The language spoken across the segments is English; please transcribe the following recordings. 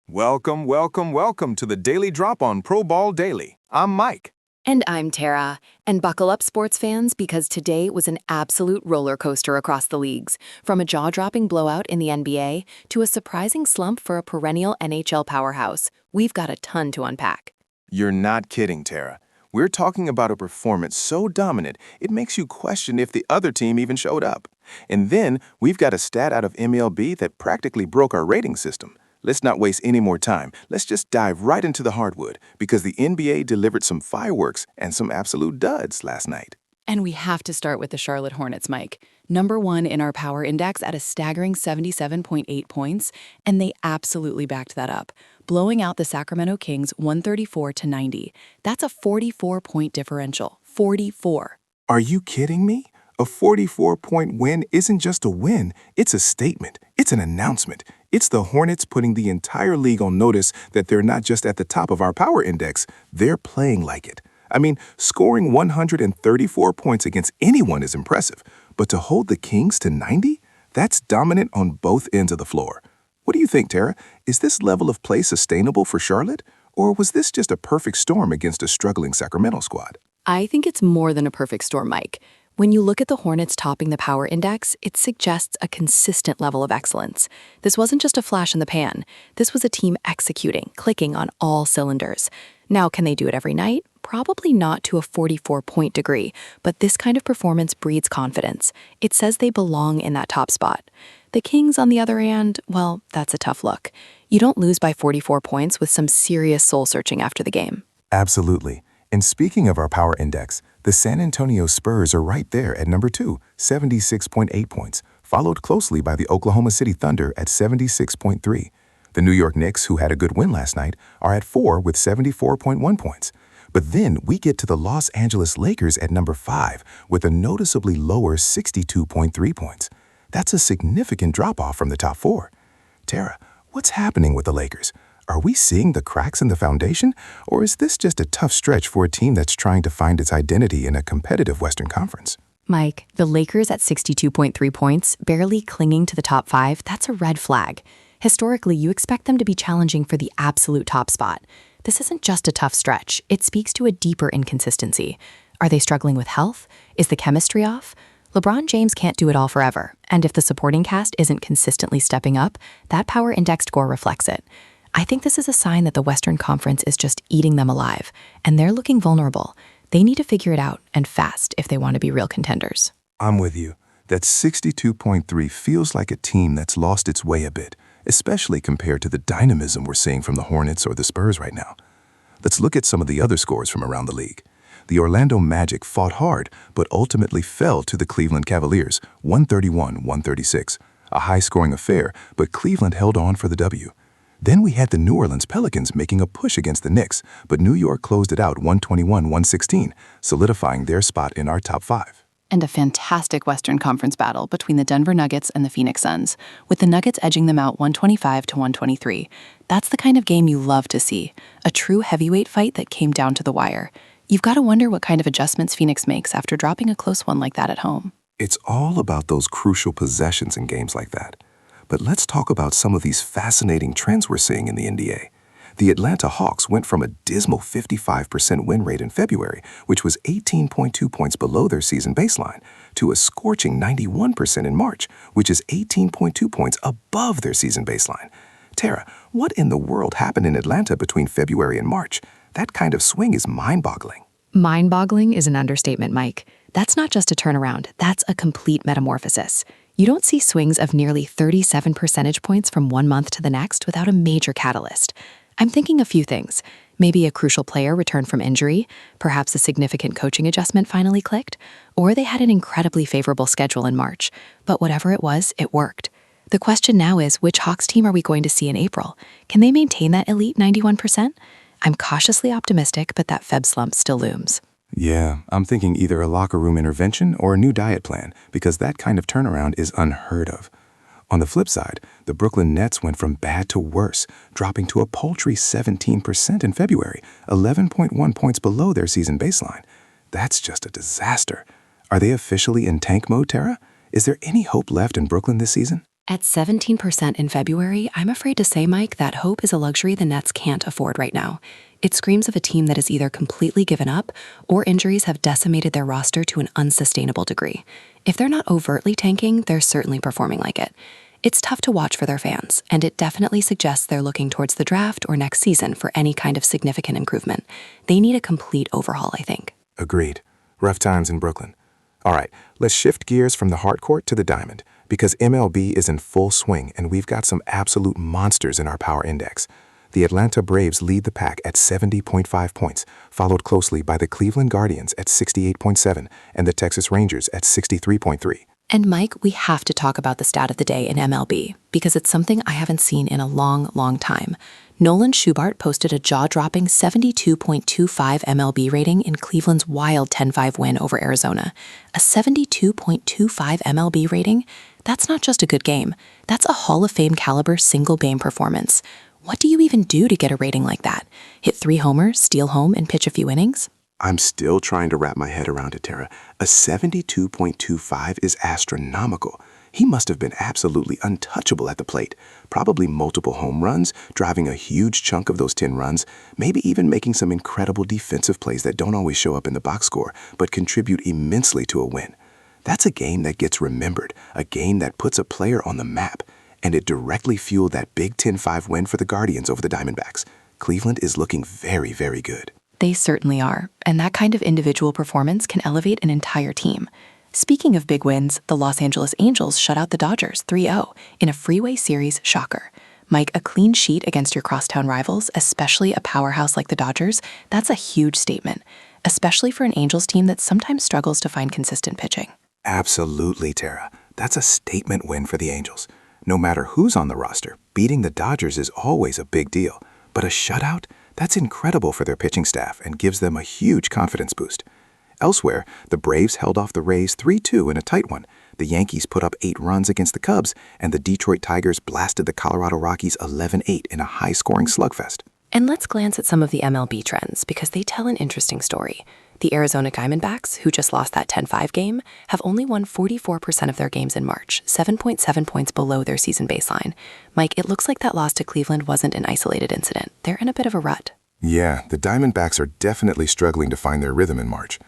Welcome, welcome, welcome to the Daily Drop on Pro Ball Daily. I'm Mike. And I'm Tara. And buckle up, sports fans, because today was an absolute roller coaster across the leagues. From a jaw-dropping blowout in the NBA to a surprising slump for a perennial NHL powerhouse, we've got a ton to unpack. You're not kidding, Tara. We're talking about a performance so dominant, it makes you question if the other team even showed up. And then we've got a stat out of MLB that practically broke our rating system. Let's not waste any more time. Let's just dive right into the hardwood, because the NBA delivered some fireworks and some absolute duds last night. And we have to start with the Charlotte Hornets, Mike. Number one in our power index at a staggering 77.8 points, and they absolutely backed that up, blowing out the Sacramento Kings 134-90. That's a 44-point differential. 44. Are you kidding me? A 44-point win isn't just a win, it's a statement. It's an announcement. It's the Hornets putting the entire league on notice that they're not just at the top of our power index, they're playing like it. I mean, scoring 134 points against anyone is impressive, but to hold the Kings to 90? That's dominant on both ends of the floor. What do you think, Tara? Is this level of play sustainable for Charlotte? Or was this just a perfect storm against a struggling Sacramento squad? I think it's more than a perfect storm, Mike. When you look at the Hornets topping the power index, it suggests a consistent level of excellence. This wasn't just a flash in the pan. This was a team executing, clicking on all cylinders. Now, can they do it every night? Probably not to a 44-point degree, but this kind of performance breeds confidence. It says they belong in that top spot. The Kings, on the other hand, well, that's a tough look. You don't lose by 44 points with some serious soul-searching after the game. Absolutely. And speaking of our power index, the San Antonio Spurs are right there at number 2, 76.8 points, followed closely by the Oklahoma City Thunder at 76.3. The New York Knicks, who had a good win last night, are at 4 with 74.1 points. But then we get to the Los Angeles Lakers at number 5 with a noticeably lower 62.3 points. That's a significant drop-off from the top 4. Tara, what's happening with the Lakers? Are we seeing the cracks in the foundation, or is this just a tough stretch for a team that's trying to find its identity in a competitive Western Conference? Mike, the Lakers at 62.3 points, barely clinging to the top 5, that's a red flag. Historically, you expect them to be challenging for the absolute top spot. This isn't just a tough stretch. It speaks to a deeper inconsistency. Are they struggling with health? Is the chemistry off? LeBron James can't do it all forever, and if the supporting cast isn't consistently stepping up, that power index score reflects it. I think this is a sign that the Western Conference is just eating them alive, and they're looking vulnerable. They need to figure it out, and fast, if they want to be real contenders. I'm with you. That 62.3 feels like a team that's lost its way a bit, especially compared to the dynamism we're seeing from the Hornets or the Spurs right now. Let's look at some of the other scores from around the league. The Orlando Magic fought hard, but ultimately fell to the Cleveland Cavaliers, 131-136. A high-scoring affair, but Cleveland held on for the W. Then we had the New Orleans Pelicans making a push against the Knicks, but New York closed it out 121-116, solidifying their spot in our top 5. And a fantastic Western Conference battle between the Denver Nuggets and the Phoenix Suns, with the Nuggets edging them out 125-123. That's the kind of game you love to see, a true heavyweight fight that came down to the wire. You've got to wonder what kind of adjustments Phoenix makes after dropping a close one like that at home. It's all about those crucial possessions in games like that. But let's talk about some of these fascinating trends we're seeing in the NBA. The Atlanta Hawks went from a dismal 55% win rate in February, which was 18.2 points below their season baseline, to a scorching 91% in March, which is 18.2 points above their season baseline. Tara, what in the world happened in Atlanta between February and March? That kind of swing is mind-boggling. Mind-boggling is an understatement, Mike. That's not just a turnaround, that's a complete metamorphosis. You don't see swings of nearly 37 percentage points from one month to the next without a major catalyst. I'm thinking a few things. Maybe a crucial player returned from injury, perhaps a significant coaching adjustment finally clicked, or they had an incredibly favorable schedule in March. But whatever it was, it worked. The question now is, which Hawks team are we going to see in April? Can they maintain that elite 91%? I'm cautiously optimistic, but that Feb slump still looms. Yeah, I'm thinking either a locker room intervention or a new diet plan, because that kind of turnaround is unheard of. On the flip side, the Brooklyn Nets went from bad to worse, dropping to a paltry 17% in February, 11.1 points below their season baseline. That's just a disaster. Are they officially in tank mode, Tara? Is there any hope left in Brooklyn this season? At 17% in February, I'm afraid to say, Mike, that hope is a luxury the Nets can't afford right now. It screams of a team that has either completely given up or injuries have decimated their roster to an unsustainable degree. If they're not overtly tanking, they're certainly performing like it. It's tough to watch for their fans, and it definitely suggests they're looking towards the draft or next season for any kind of significant improvement. They need a complete overhaul, I think. Agreed. Rough times in Brooklyn. All right, let's shift gears from the hard court to the diamond, because MLB is in full swing and we've got some absolute monsters in our power index. The Atlanta Braves lead the pack at 70.5 points, followed closely by the Cleveland Guardians at 68.7 and the Texas Rangers at 63.3. And Mike, we have to talk about the stat of the day in MLB, because it's something I haven't seen in a long, long time. Nolan Schubart posted a jaw-dropping 72.25 MLB rating in Cleveland's wild 10-5 win over Arizona. A 72.25 MLB rating? That's not just a good game. That's a Hall of Fame caliber single-game performance. What do you even do to get a rating like that? Hit 3 homers, steal home, and pitch a few innings? I'm still trying to wrap my head around it, Tara. A 72.25 is astronomical. He must have been absolutely untouchable at the plate. Probably multiple home runs, driving a huge chunk of those 10 runs, maybe even making some incredible defensive plays that don't always show up in the box score, but contribute immensely to a win. That's a game that gets remembered, a game that puts a player on the map, and it directly fueled that big 10-5 win for the Guardians over the Diamondbacks. Cleveland is looking very, very good. They certainly are, and that kind of individual performance can elevate an entire team. Speaking of big wins, the Los Angeles Angels shut out the Dodgers 3-0 in a freeway series shocker. Mike, a clean sheet against your crosstown rivals, especially a powerhouse like the Dodgers, that's a huge statement, especially for an Angels team that sometimes struggles to find consistent pitching. Absolutely, Tara. That's a statement win for the Angels. No matter who's on the roster, beating the Dodgers is always a big deal. But a shutout? That's incredible for their pitching staff and gives them a huge confidence boost. Elsewhere, the Braves held off the Rays 3-2 in a tight one. The Yankees put up 8 runs against the Cubs, and the Detroit Tigers blasted the Colorado Rockies 11-8 in a high-scoring slugfest. And let's glance at some of the MLB trends, because they tell an interesting story. The Arizona Diamondbacks, who just lost that 10-5 game, have only won 44% of their games in March, 7.7 points below their season baseline. Mike, it looks like that loss to Cleveland wasn't an isolated incident. They're in a bit of a rut. Yeah, the Diamondbacks are definitely struggling to find their rhythm in March.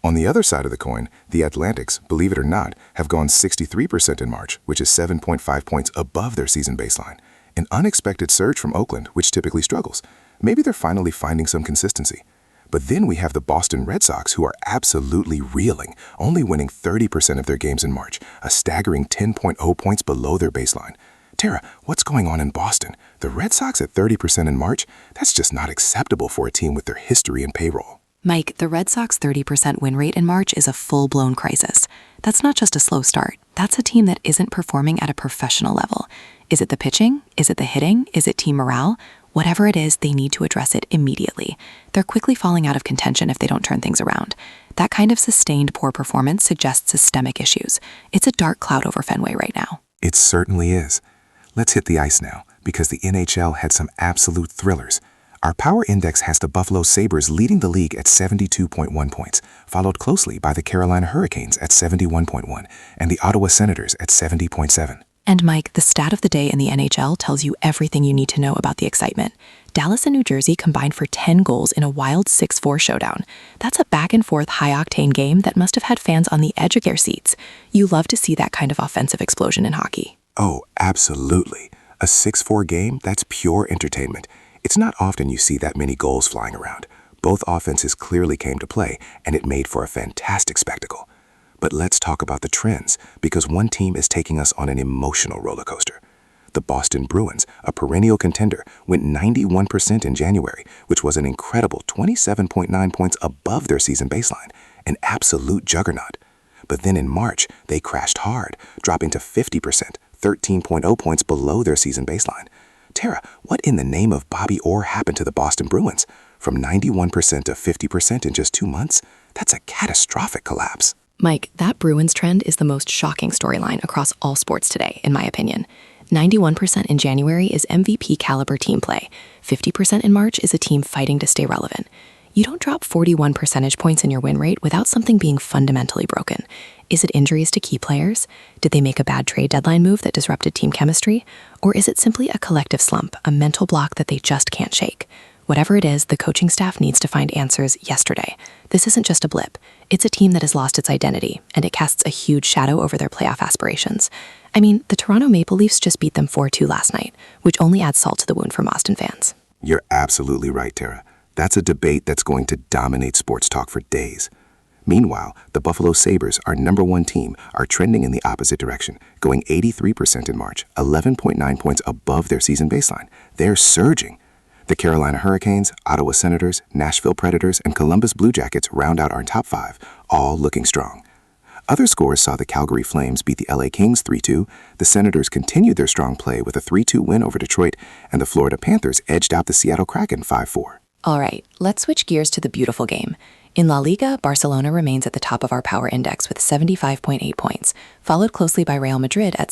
On the other side of the coin, the Atlantics, believe it or not, have gone 63% in March, which is 7.5 points above their season baseline. An unexpected surge from Oakland, which typically struggles. Maybe they're finally finding some consistency. But then we have the Boston Red Sox, who are absolutely reeling, only winning 30% of their games in March, a staggering 10.0 points below their baseline. Tara, what's going on in Boston? The Red Sox at 30% in March? That's just not acceptable for a team with their history and payroll. Mike, the Red Sox 30% win rate in March is a full-blown crisis. That's not just a slow start. That's a team that isn't performing at a professional level. Is it the pitching? Is it the hitting? Is it team morale? Whatever it is, they need to address it immediately. They're quickly falling out of contention if they don't turn things around. That kind of sustained poor performance suggests systemic issues. It's a dark cloud over Fenway right now. It certainly is. Let's hit the ice now, because the NHL had some absolute thrillers. Our power index has the Buffalo Sabres leading the league at 72.1 points, followed closely by the Carolina Hurricanes at 71.1 and the Ottawa Senators at 70.7. And Mike, the stat of the day in the NHL tells you everything you need to know about the excitement. Dallas and New Jersey combined for 10 goals in a wild 6-4 showdown. That's a back-and-forth high-octane game that must have had fans on the edge of their seats. You love to see that kind of offensive explosion in hockey. Oh, absolutely. A 6-4 game, that's pure entertainment. It's not often you see that many goals flying around. Both offenses clearly came to play, and it made for a fantastic spectacle. But let's talk about the trends, because one team is taking us on an emotional roller coaster. The Boston Bruins, a perennial contender, went 91% in January, which was an incredible 27.9 points above their season baseline, an absolute juggernaut. But then in March, they crashed hard, dropping to 50%, 13.0 points below their season baseline. Tara, what in the name of Bobby Orr happened to the Boston Bruins? From 91% to 50% in just 2 months? That's a catastrophic collapse. Mike, that Bruins trend is the most shocking storyline across all sports today, in my opinion. 91% in January is MVP caliber team play. 50% in March is a team fighting to stay relevant. You don't drop 41 percentage points in your win rate without something being fundamentally broken. Is it injuries to key players? Did they make a bad trade deadline move that disrupted team chemistry? Or is it simply a collective slump, a mental block that they just can't shake? Whatever it is, the coaching staff needs to find answers yesterday. This isn't just a blip. It's a team that has lost its identity, and it casts a huge shadow over their playoff aspirations. I mean, the Toronto Maple Leafs just beat them 4-2 last night, which only adds salt to the wound for Boston fans. You're absolutely right, Tara. That's a debate that's going to dominate sports talk for days. Meanwhile, the Buffalo Sabres, our #1 team, are trending in the opposite direction, going 83% in March, 11.9 points above their season baseline. They're surging. The Carolina Hurricanes, Ottawa Senators, Nashville Predators, and Columbus Blue Jackets round out our top 5, all looking strong. Other scores saw the Calgary Flames beat the LA Kings 3-2, the Senators continued their strong play with a 3-2 win over Detroit, and the Florida Panthers edged out the Seattle Kraken 5-4. All right, let's switch gears to the beautiful game. In La Liga, Barcelona remains at the top of our power index with 75.8 points, followed closely by Real Madrid at